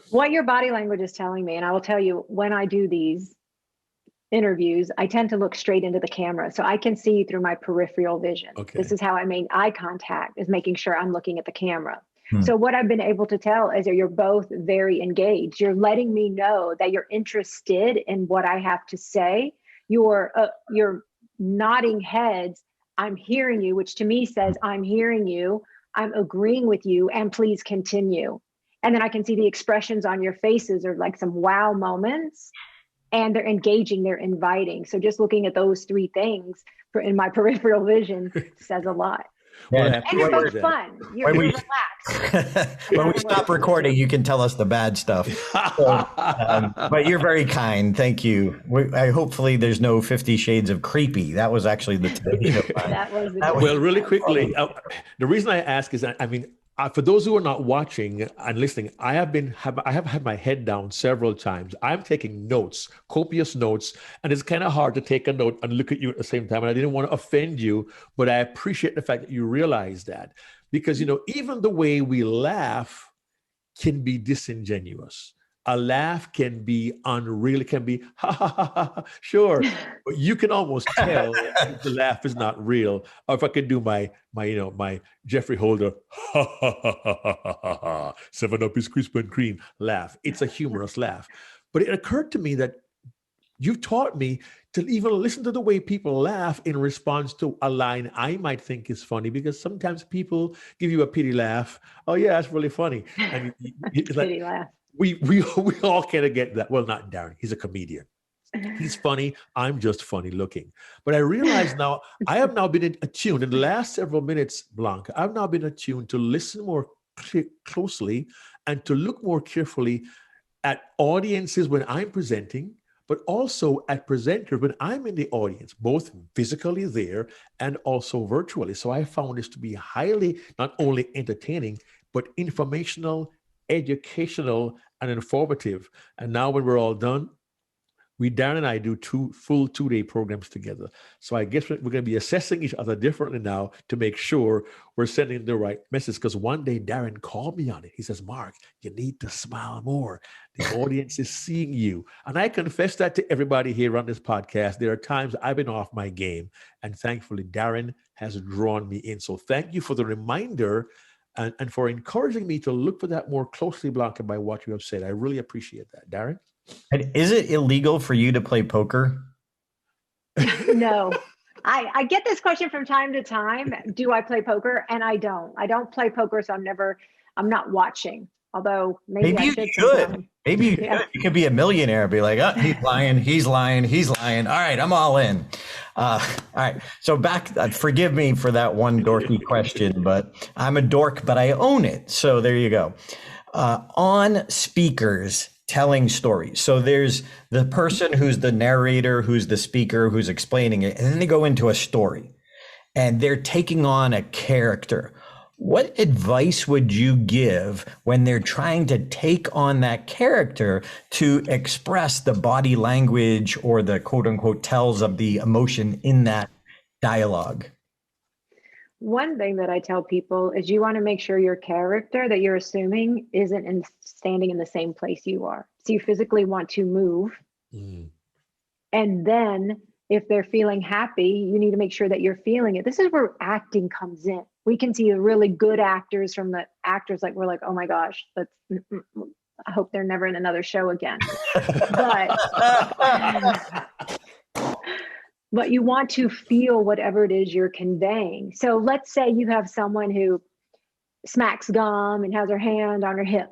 What your body language is telling me, and I will tell you, when I do these interviews, I tend to look straight into the camera so I can see through my peripheral vision. Okay. This is how I make eye contact, is making sure I'm looking at the camera. So what I've been able to tell is that you're both very engaged. You're letting me know that you're interested in what I have to say. You're nodding heads. I'm hearing you, which to me says, I'm hearing you. I'm agreeing with you, and please continue. And then I can see the expressions on your faces are like some wow moments, and they're engaging, they're inviting. So just looking at those 3 things in my peripheral vision says a lot. Well, And you're both fun. You're relaxed. When we stop recording, you can tell us the bad stuff. So, but you're very kind. Thank you. Hopefully there's no 50 Shades of Creepy. That was actually the today show. That was well, really quickly, the reason I ask is, I mean, For those who are not watching and listening, I have had my head down several times. I'm taking notes, copious notes, and it's kind of hard to take a note and look at you at the same time. And I didn't want to offend you, but I appreciate the fact that you realize that, because even the way we laugh can be disingenuous. A laugh can be unreal. It can be ha ha ha ha, sure, but you can almost tell if the laugh is not real. Or if I could do my Jeffrey Holder ha ha ha ha ha ha ha, 7-Up is crisp and cream laugh. It's a humorous laugh. But it occurred to me that you've taught me to even listen to the way people laugh in response to a line I might think is funny, because sometimes people give you a pity laugh. Oh yeah, that's really funny. And it's Pity laugh. We all kind of get that. Well, not Darren. He's a comedian. He's funny. I'm just funny looking. But I realize now, I have now been attuned in the last several minutes, Blanca. I've now been attuned to listen more closely and to look more carefully at audiences when I'm presenting, but also at presenters when I'm in the audience, both physically there and also virtually. So I found this to be highly, not only entertaining, but informational, educational, and informative. And now when we're all done, Darren and I do two full 2-day programs together. So I guess we're going to be assessing each other differently now to make sure we're sending the right message. Because one day Darren called me on it. He says, Mark, you need to smile more. The audience is seeing you. And I confess that to everybody here on this podcast. There are times I've been off my game, and thankfully Darren has drawn me in. So thank you for the reminder and for encouraging me to look for that more closely, Blanca, by what you have said. I really appreciate that. Darren? And is it illegal for you to play poker? No. I get this question from time to time. Do I play poker? And I don't. I don't play poker, so I'm not watching. Although maybe I should. Maybe you should. You could be a millionaire and be like, oh, he's lying. All right, I'm all in. All right. So forgive me for that one dorky question, but I'm a dork, but I own it. So there you go. On speakers telling stories. So there's the person who's the narrator, who's the speaker, who's explaining it, and then they go into a story and they're taking on a character. What advice would you give when they're trying to take on that character to express the body language or the quote unquote tells of the emotion in that dialogue? One thing that I tell people is you want to make sure your character that you're assuming isn't standing in the same place you are. So you physically want to move. Mm. And then if they're feeling happy, you need to make sure that you're feeling it. This is where acting comes in. We can see the really good actors from the actors like we're like, oh my gosh, I hope they're never in another show again. But you want to feel whatever it is you're conveying. So let's say you have someone who smacks gum and has her hand on her hip.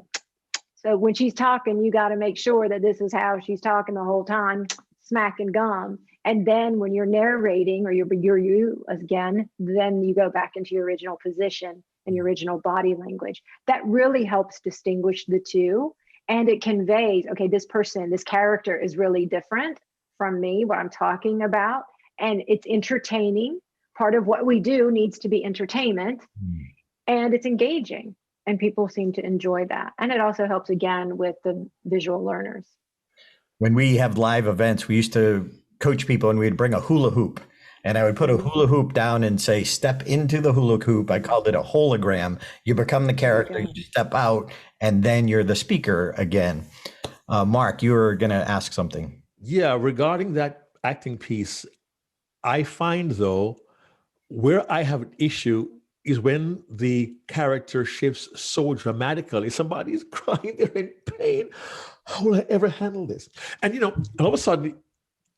So when she's talking, you got to make sure that this is how she's talking the whole time, smacking gum. And then when you're narrating or you're you again, then you go back into your original position and your original body language. That really helps distinguish the two. And it conveys, okay, this character is really different from me, what I'm talking about. And it's entertaining. Part of what we do needs to be entertainment. And it's engaging. And people seem to enjoy that. And it also helps, again, with the visual learners. When we have live events, we used to coach people and we'd bring a hula hoop. And I would put a hula hoop down and say, step into the hula hoop. I called it a hologram. You become the character, you step out, and then you're the speaker again. Mark, you were going to ask something. Yeah, regarding that acting piece, I find, though, where I have an issue is when the character shifts so dramatically. Somebody's crying, they're in pain. How will I ever handle this? And, all of a sudden,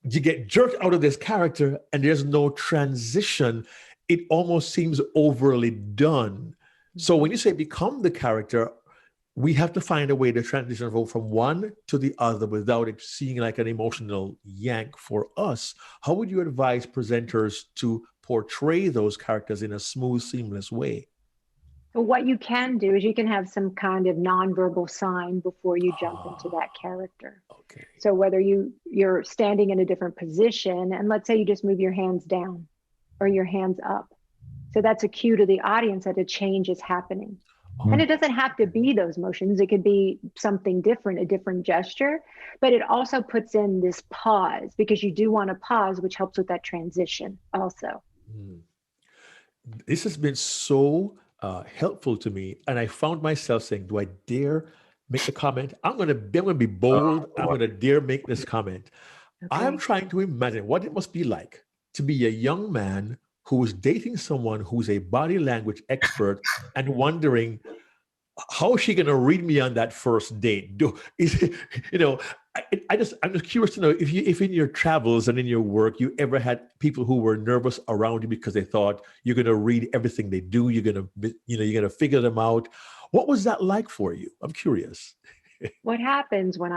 you get jerked out of this character and there's no transition. It almost seems overly done. So when you say become the character, we have to find a way to transition from one to the other without it seeming like an emotional yank for us. How would you advise presenters to portray those characters in a smooth, seamless way? So what you can do is you can have some kind of nonverbal sign before you jump into that character. Okay. So whether you're standing in a different position, and let's say you just move your hands down or your hands up. So that's a cue to the audience that a change is happening. And it doesn't have to be those motions. It could be something different, a different gesture, but it also puts in this pause because you do want to pause, which helps with that transition also. This has been so helpful to me. And I found myself saying, do I dare make a comment? I'm going to be bold. I'm going to dare make this comment. Okay. I'm trying to imagine what it must be like to be a young man who is dating someone who's a body language expert and wondering, how is she going to read me on that first date? I'm just curious to know if in your travels and in your work, you ever had people who were nervous around you because they thought you're going to read everything they do. You're going to figure them out. What was that like for you? I'm curious. What happens when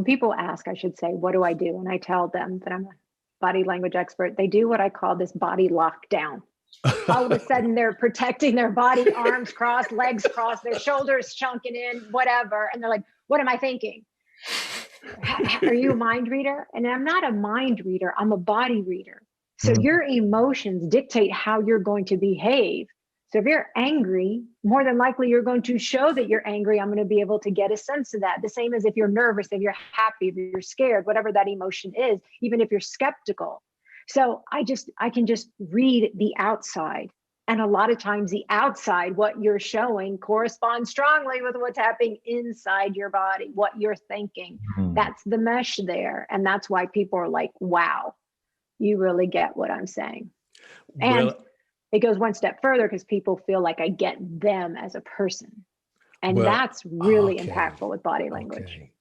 people ask, I should say, what do I do? And I tell them that I'm a body language expert. They do what I call this body lockdown. All of a sudden they're protecting their body, arms crossed, legs crossed, their shoulders chunking in, whatever. And they're like, what am I thinking? Are you a mind reader? And I'm not a mind reader. I'm a body reader. So your emotions dictate how you're going to behave. So if you're angry, more than likely you're going to show that you're angry. I'm going to be able to get a sense of that. The same as if you're nervous, if you're happy, if you're scared, whatever that emotion is, even if you're skeptical. So I can just read the outside. And a lot of times the outside, what you're showing corresponds strongly with what's happening inside your body, what you're thinking. That's the mesh there. And that's why people are like, wow, you really get what I'm saying. And it goes one step further because people feel like I get them as a person. And that's really impactful with body language. Okay.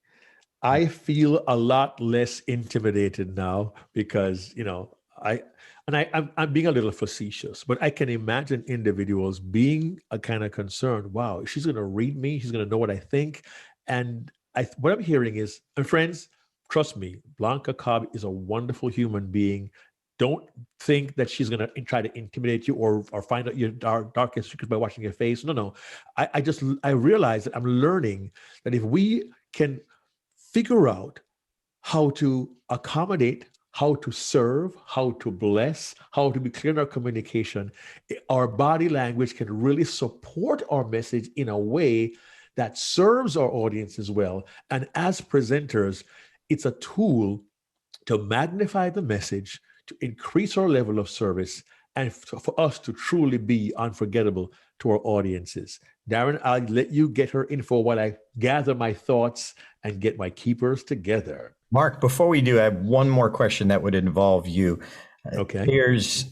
I feel a lot less intimidated now because, I'm being a little facetious, but I can imagine individuals being a kind of concerned. Wow, she's going to read me. She's going to know what I think. And what I'm hearing is, and friends, trust me, Blanca Cobb is a wonderful human being. Don't think that she's going to try to intimidate you or find out your darkest secrets by watching your face. No. I realize that I'm learning that if we can figure out how to accommodate, how to serve, how to bless, how to be clear in our communication, our body language can really support our message in a way that serves our audience as well. And as presenters, it's a tool to magnify the message, to increase our level of service, and for us to truly be unforgettable to our audiences. Darren, I'll let you get her info while I gather my thoughts and get my keepers together. Mark, before we do, I have one more question that would involve you. Okay. Here's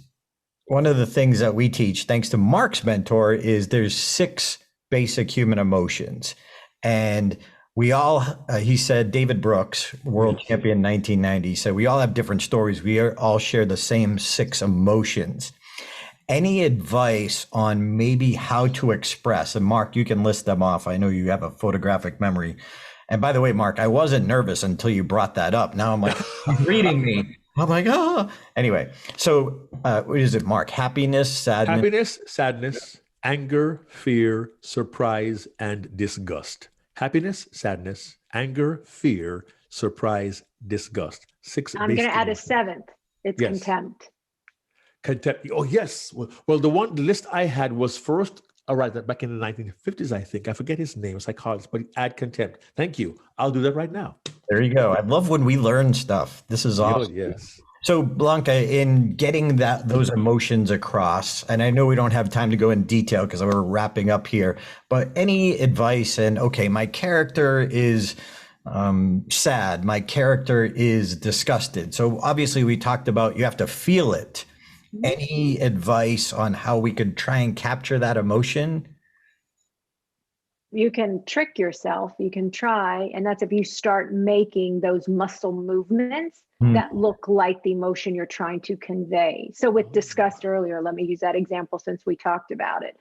one of the things that we teach, thanks to Mark's mentor, is there's 6 basic human emotions. And we all, he said, David Brooks, world champion 1990, said we all have different stories. We all share the same 6 emotions. Any advice on maybe how to express? And Mark, you can list them off. I know you have a photographic memory. And by the way, Mark, I wasn't nervous until you brought that up. Now I'm like, reading me. I'm like, oh. Anyway, so what is it, Mark? Happiness, sadness, anger, fear, surprise, and disgust. Happiness, sadness, anger, fear, surprise, disgust. 6. I'm going to add a 7th. It's contempt. Contempt. Oh, yes. Well, the list I had was first, back in the 1950s, I think. I forget his name, a psychologist, but add contempt. Thank you. I'll do that right now. There you go. I love when we learn stuff. This is awesome. Yes. So Blanca, in getting those emotions across, and I know we don't have time to go in detail because we're wrapping up here, but any advice? And okay, my character is sad. My character is disgusted. So obviously we talked about you have to feel it. Any advice on how we could try and capture that emotion? You can trick yourself. You can try. And that's if you start making those muscle movements that look like the emotion you're trying to convey. So with disgust earlier, let me use that example since we talked about it.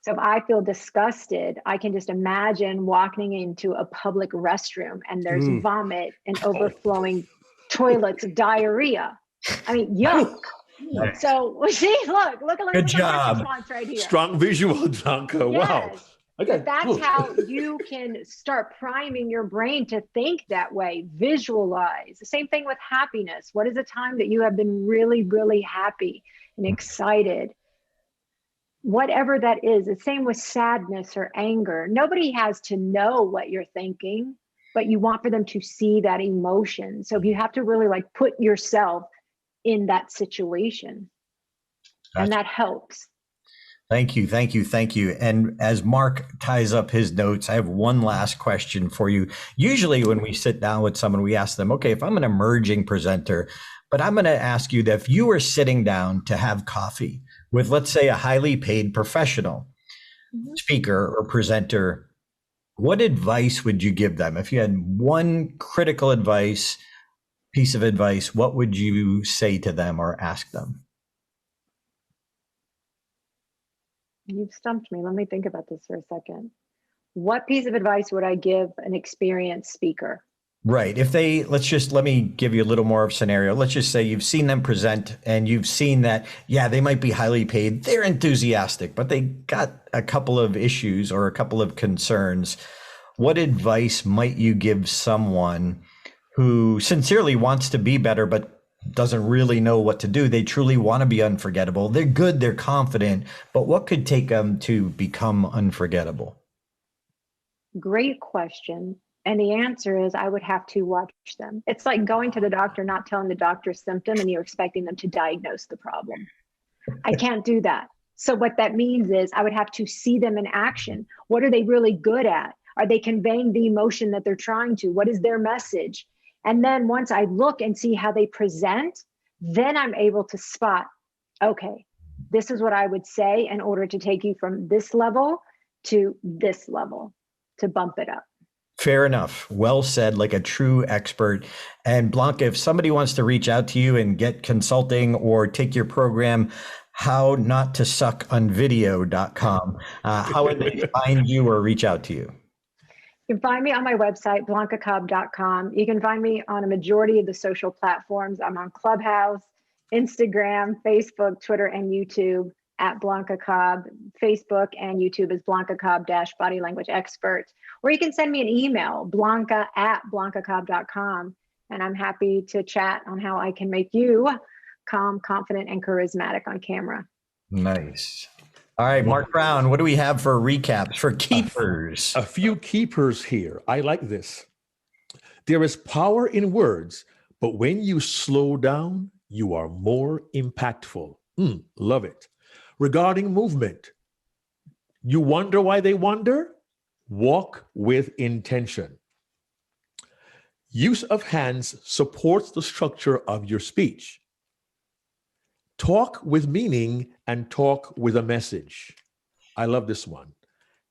So if I feel disgusted, I can just imagine walking into a public restroom and there's vomit and overflowing toilets of diarrhea. I mean, yuck. Nice. So see, look Good job. Response right here. Strong visual, Blanca. Yes. Wow. Okay. But that's how you can start priming your brain to think that way, visualize. The same thing with happiness. What is a time that you have been really, really happy and excited? whatever that is. The same with sadness or anger. Nobody has to know what you're thinking, but you want for them to see that emotion. So you have to really like put yourself in that situation. Gotcha. And that helps. Thank you, thank you, thank you. And as Mark ties up his notes, I have one last question for you. Usually when we sit down with someone, we ask them, okay, if I'm an emerging presenter, but I'm going to ask you that if you were sitting down to have coffee with, let's say, a highly paid professional speaker or presenter, what advice would you give them? If you had one critical piece of advice, what would you say to them or ask them? You've stumped me. Let me think about this for a second. What piece of advice would I give an experienced speaker? Right. If they, let me give you a little more of a scenario. Let's just say you've seen them present and you've seen that, yeah, they might be highly paid. They're enthusiastic, but they got a couple of issues or a couple of concerns. What advice might you give someone who sincerely wants to be better, but doesn't really know what to do? They truly want to be unforgettable. They're good. They're confident, but what could take them to become unforgettable? Great question. And the answer is I would have to watch them. It's like going to the doctor, not telling the doctor a symptom and you're expecting them to diagnose the problem. I can't do that. So what that means is I would have to see them in action. What are they really good at? Are they conveying the emotion that they're trying to? What is their message? And then once I look and see how they present, then I'm able to spot, okay, this is what I would say in order to take you from this level to this level, to bump it up. Fair enough. Well said, like a true expert. And Blanca, if somebody wants to reach out to you and get consulting or take your program, hownottosuckonvideo.com, how would they find you or reach out to you? You can find me on my website, blancacobb.com. You can find me on a majority of the social platforms. I'm on Clubhouse, Instagram, Facebook, Twitter, and YouTube at Blanca Cobb. Facebook and YouTube is Blanca Cobb - body language expert. Or you can send me an email, blanca@blancacobb.com. And I'm happy to chat on how I can make you calm, confident, and charismatic on camera. Nice. All right, Mark Brown, what do we have for recaps for keepers? A few keepers here. I like this. There is power in words, but when you slow down, you are more impactful. Love it. Regarding movement, you wonder why they wonder? Walk with intention. Use of hands supports the structure of your speech. Talk with meaning and talk with a message. I love this one.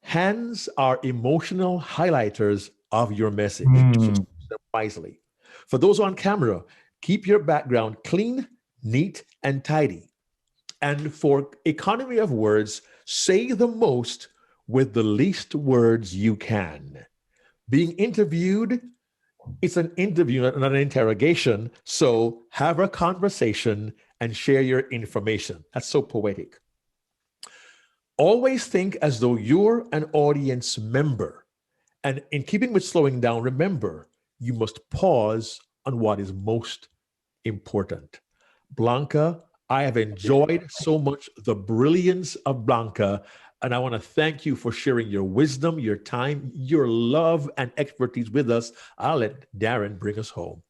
Hands are emotional highlighters of your message. So use them wisely. For those on camera, keep your background clean, neat, and tidy. And for economy of words, say the most with the least words you can. Being interviewed, it's an interview, not an interrogation. So have a conversation and share your information. That's so poetic. Always think as though you're an audience member. And in keeping with slowing down, remember, you must pause on what is most important. Blanca, I have enjoyed so much the brilliance of Blanca, and I want to thank you for sharing your wisdom, your time, your love, and expertise with us. I'll let Darren bring us home.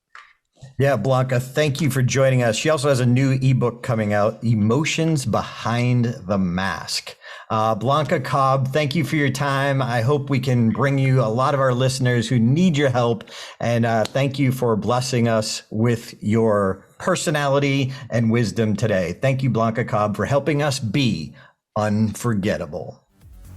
Yeah, Blanca, thank you for joining us. She also has a new ebook coming out, Emotions Behind the Mask. Blanca Cobb, thank you for your time. I hope we can bring you a lot of our listeners who need your help. And thank you for blessing us with your personality and wisdom today. Thank you, Blanca Cobb, for helping us be unforgettable.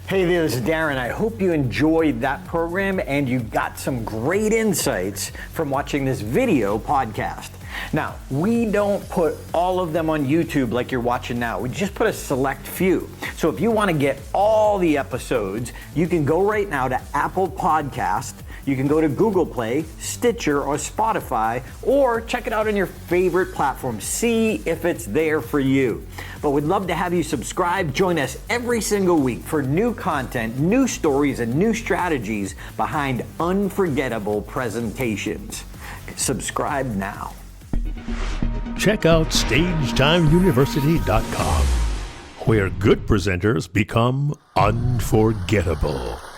Hey there, this is Darren. I hope you enjoyed that program and you got some great insights from watching this video podcast. Now, we don't put all of them on YouTube like you're watching now. We just put a select few. So if you want to get all the episodes, you can go right now to Apple Podcast. You can go to Google Play, Stitcher, or Spotify, or check it out on your favorite platform. See if it's there for you. But we'd love to have you subscribe. Join us every single week for new content, new stories, and new strategies behind unforgettable presentations. Subscribe now. Check out StageTimeUniversity.com. where good presenters become unforgettable.